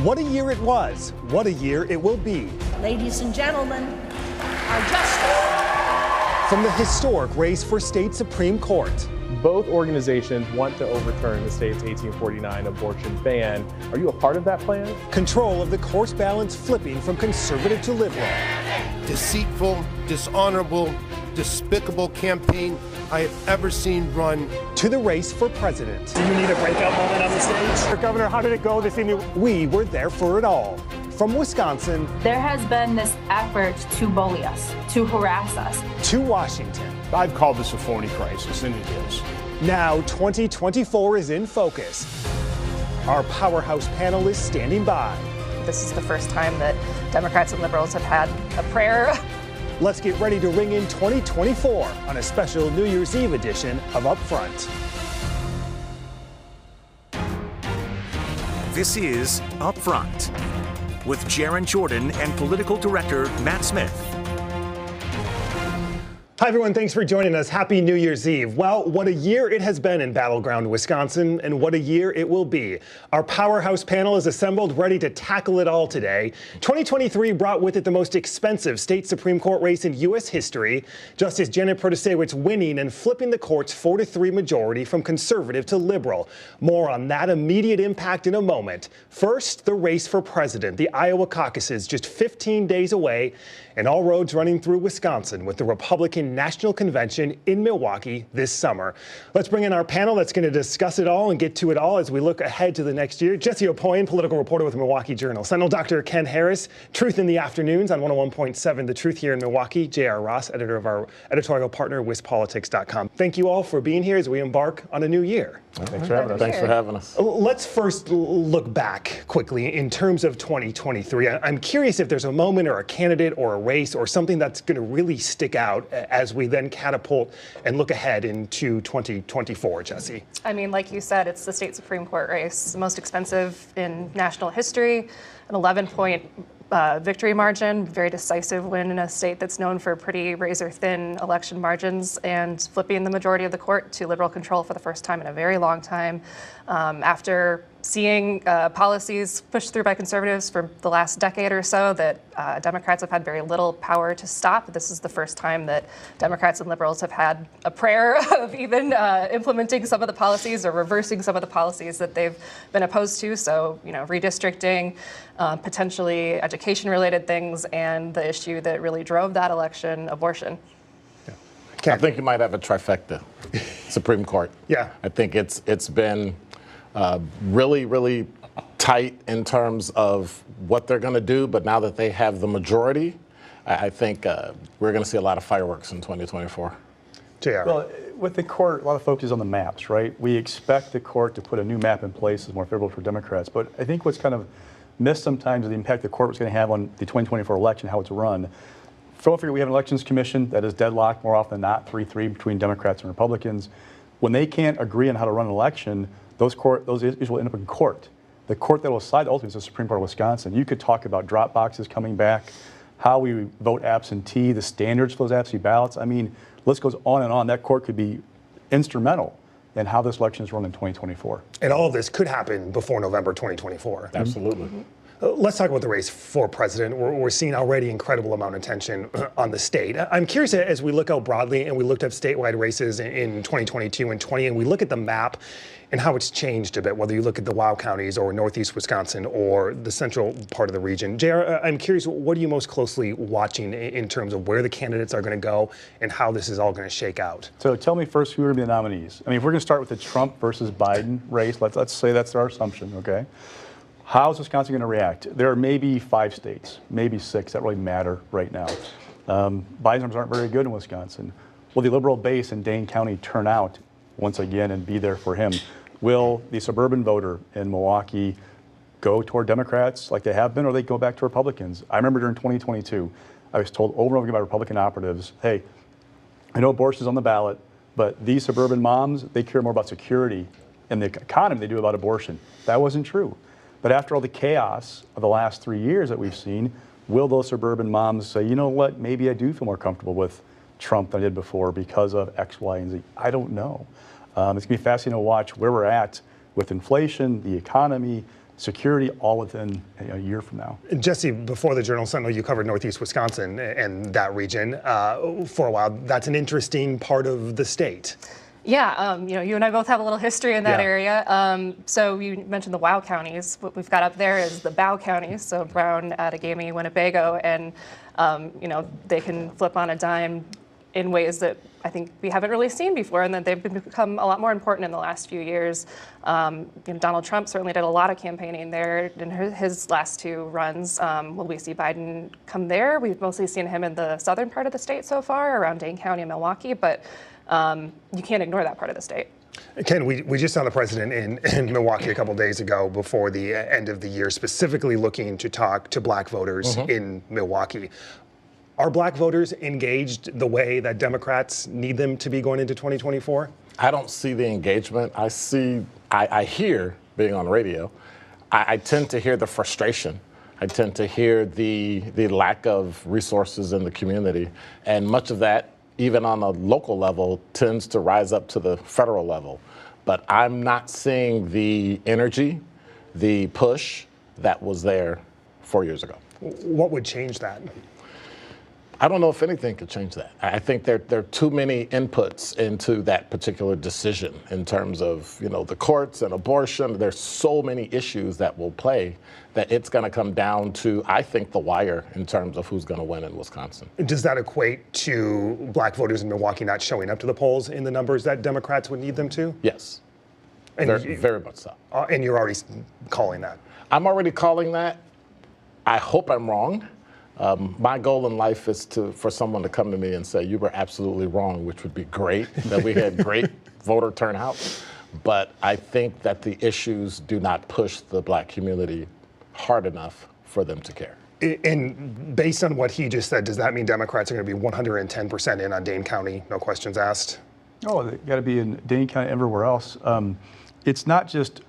What a year it was. What a year it will be. Ladies and gentlemen, our justice. From the historic race for state Supreme Court. Both organizations want to overturn the state's 1849 abortion ban. Are you a part of that plan? Control of the course balance flipping from conservative to liberal. Deceitful, dishonorable, despicable campaign I have ever seen run. To the race for president. Do you need a breakout moment on the stage? Governor, how did it go this evening? We were there for it all. From Wisconsin. There has been this effort to bully us, to harass us. To Washington. I've called this a phony crisis, and it is. Now 2024 is in focus. Our powerhouse panel is standing by. This is the first time that Democrats and liberals have had a prayer. Let's get ready to ring in 2024 on a special New Year's Eve edition of Upfront. This is Upfront with Jaron Jordan and political director Matt Smith. Hi, everyone. Thanks for joining us. Happy New Year's Eve. Well, what a year it has been in battleground Wisconsin, and what a year it will be. Our powerhouse panel is assembled, ready to tackle it all today. 2023 brought with it the most expensive state Supreme Court race in U.S. history. Justice Janet Protasiewicz winning and flipping the court's 4-3 majority from conservative to liberal. More on that immediate impact in a moment. First, the race for president. The Iowa caucuses just 15 days away, and all roads running through Wisconsin with the Republican National Convention in Milwaukee this summer. Let's bring in our panel that's going to discuss it all and get to it all as we look ahead to the next year. Jesse Opoyan, political reporter with Milwaukee Journal Sentinel. Dr. Ken Harris, Truth in the Afternoons on 101.7 The Truth here in Milwaukee. J.R. Ross, editor of our editorial partner, WisPolitics.com. Thank you all for being here as we embark on a new year. Thanks for having us. Thanks for having us. Let's first look back quickly in terms of 2023. I'm curious if there's a moment or a candidate or a race or something that's going to really stick out as we then catapult and look ahead into 2024, Jesse. I mean, like you said, it's the state Supreme Court race, the most expensive in national history, an 11-point victory margin, very decisive win in a state that's known for pretty razor-thin election margins, and flipping the majority of the court to liberal control for the first time in a very long time. After seeing policies pushed through by conservatives for the last decade or so that Democrats have had very little power to stop, this is the first time that Democrats and liberals have had a prayer of even implementing some of the policies or reversing some of the policies that they've been opposed to. So, you know, redistricting, potentially education-related things, and the issue that really drove that election, abortion. Yeah. I think you might have a trifecta, Supreme Court. Yeah. I think it's been really, really tight in terms of what they're going to do, but now that they have the majority, I think we're going to see a lot of fireworks in 2024. JR. Well, with the court, a lot of focus is on the maps, right? We expect the court to put a new map in place that's more favorable for Democrats, but I think what's kind of missed sometimes is the impact the court was going to have on the 2024 election, how it's run. Don't forget, we have an elections commission that is deadlocked more often than not, 3-3 between Democrats and Republicans. When they can't agree on how to run an election, those issues will end up in court. The court that will decide ultimately is the Supreme Court of Wisconsin. You could talk about drop boxes coming back, how we vote absentee, the standards for those absentee ballots. I mean, list goes on and on. That court could be instrumental in how this election is run in 2024. And all of this could happen before November 2024. Absolutely. Let's talk about the race for president. We're seeing already incredible amount of tension on the state. I'm curious, as we look out broadly and we looked at statewide races in 2022 and 20, and we look at the map and how it's changed a bit, whether you look at the WOW counties or Northeast Wisconsin or the central part of the region. JR, I'm curious, what are you most closely watching in terms of where the candidates are going to go and how this is all going to shake out? So tell me first who are going to be the nominees. I mean, if we're going to start with the Trump versus Biden race, let's say that's our assumption, okay? How is Wisconsin going to react? There are maybe 5 states, maybe 6 that really matter right now. Biden's numbers aren't very good in Wisconsin. Will the liberal base in Dane County turn out once again and be there for him? Will the suburban voter in Milwaukee go toward Democrats like they have been, or they go back to Republicans? I remember during 2022, I was told over and over again by Republican operatives, hey, I know abortion is on the ballot, but these suburban moms, they care more about security and the economy than they do about abortion. That wasn't true. But after all the chaos of the last 3 years that we've seen, will those suburban moms say, you know what, maybe I do feel more comfortable with Trump than I did before because of X, Y, and Z? I don't know. It's going to be fascinating to watch where we're at with inflation, the economy, security, all within a year from now. Jesse, before the Journal Sentinel, you covered Northeast Wisconsin and that region for a while. That's an interesting part of the state. Yeah, you and I both have a little history in that area. So you mentioned the WOW counties. What we've got up there is the BOW counties, so Brown, Outagamie, Winnebago, and they can flip on a dime in ways that I think we haven't really seen before, and that they've become a lot more important in the last few years. Donald Trump certainly did a lot of campaigning there in his last 2 runs. Will we see Biden come there? We've mostly seen him in the southern part of the state so far, around Dane County and Milwaukee, but you can't ignore that part of the state. Ken, we just saw the president in Milwaukee a couple days ago before the end of the year, specifically looking to talk to black voters in Milwaukee. Are black voters engaged the way that Democrats need them to be going into 2024? I don't see the engagement. I hear, being on radio, I tend to hear the frustration. I tend to hear the lack of resources in the community. And much of that, even on a local level, tends to rise up to the federal level. But I'm not seeing the energy, the push that was there 4 years ago. What would change that? I don't know if anything could change that. I think there are too many inputs into that particular decision in terms of, the courts and abortion. There's so many issues that will play that it's going to come down to, I think, the wire in terms of who's going to win in Wisconsin. Does that equate to black voters in Milwaukee not showing up to the polls in the numbers that Democrats would need them to? Yes, and very much so. And you're already calling that? I'm already calling that. I hope I'm wrong. My goal in life is for someone to come to me and say, you were absolutely wrong, which would be great, that we had great voter turnout. But I think that the issues do not push the black community hard enough for them to care. And based on what he just said, does that mean Democrats are going to be 110% in on Dane County, no questions asked? Oh, they got to be in Dane County, everywhere else. It's not just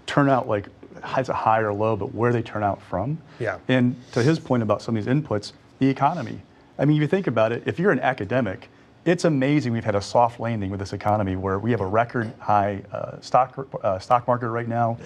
turnout like it's a high or low, but where they turn out from. Yeah. And to his point about some of these inputs, the economy. I mean, if you think about it, if you're an academic, it's amazing we've had a soft landing with this economy where we have a record high stock market right now.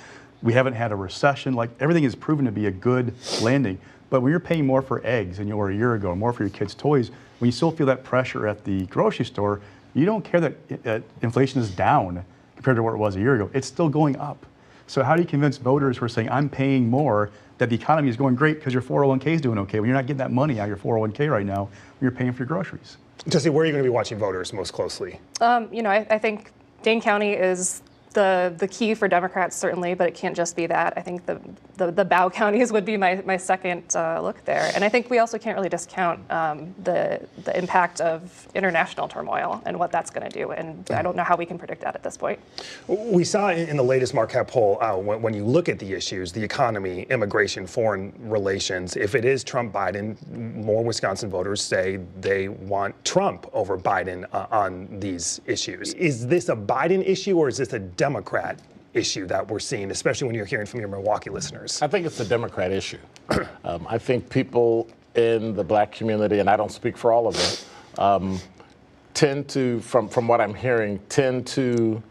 We haven't had a recession. Like, everything is proven to be a good landing. But when you're paying more for eggs than you were a year ago, more for your kids' toys, when you still feel that pressure at the grocery store, you don't care that inflation is down compared to where it was a year ago. It's still going up. So how do you convince voters who are saying, I'm paying more, that the economy is going great because your 401k is doing okay, when you're not getting that money out of your 401k right now, when you're paying for your groceries? Jesse, where are you going to be watching voters most closely? I think Dane County is the key for Democrats, certainly, but it can't just be that. I think the BOW counties would be my second look there. And I think we also can't really discount the impact of international turmoil and what that's going to do. And I don't know how we can predict that at this point. We saw in the latest Marquette poll, when you look at the issues, the economy, immigration, foreign relations, if it is Trump-Biden, more Wisconsin voters say they want Trump over Biden on these issues. Is this a Biden issue, or is this a Democrat issue that we're seeing, especially when you're hearing from your Milwaukee listeners? I think it's a Democrat issue. I think people in the black community, and I don't speak for all of them, tend to, from what I'm hearing, tend to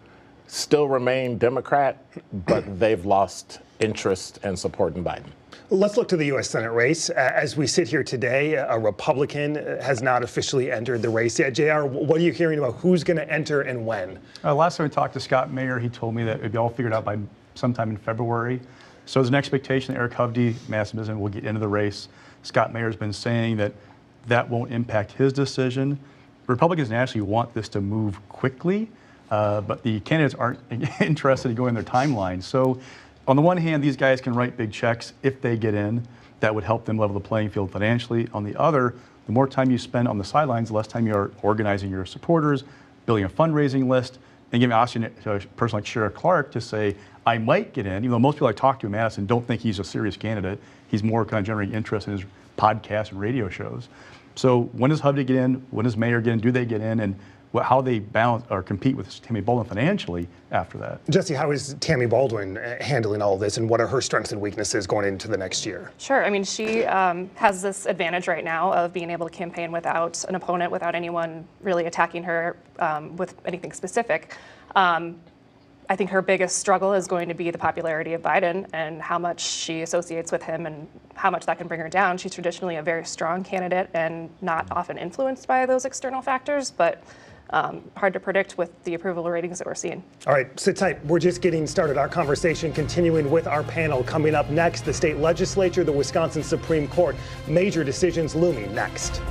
still remain Democrat, but they've lost interest and support in Biden. Let's look to the U.S. Senate race. As we sit here today, a Republican has not officially entered the race yet. JR, what are you hearing about who's going to enter and when? Last time I talked to Scott Mayer, he told me that it'd be all figured out by sometime in February. So there's an expectation that Eric Hovde, Madison Business, will get into the race. Scott Mayer's been saying that won't impact his decision. Republicans nationally want this to move quickly, but the candidates aren't interested in going their timeline. So on the one hand, these guys can write big checks if they get in. That would help them level the playing field financially. On the other, the more time you spend on the sidelines, the less time you are organizing your supporters, building a fundraising list, and giving option to a person like Shara Clark to say, I might get in, even though most people I talk to in Madison don't think he's a serious candidate. He's more kind of generating interest in his podcasts and radio shows. So when does Hovde get in? When does Mayer get in? Do they get in? And how they balance or compete with Tammy Baldwin financially after that. Jesse, how is Tammy Baldwin handling all of this, and what are her strengths and weaknesses going into the next year? Sure. I mean, she has this advantage right now of being able to campaign without an opponent, without anyone really attacking her with anything specific. I think her biggest struggle is going to be the popularity of Biden and how much she associates with him and how much that can bring her down. She's traditionally a very strong candidate and not often influenced by those external factors, but hard to predict with the approval ratings that we're seeing. All right, sit tight. We're just getting started. Our conversation continuing with our panel. Coming up next, the state legislature, the Wisconsin Supreme Court. Major decisions looming next.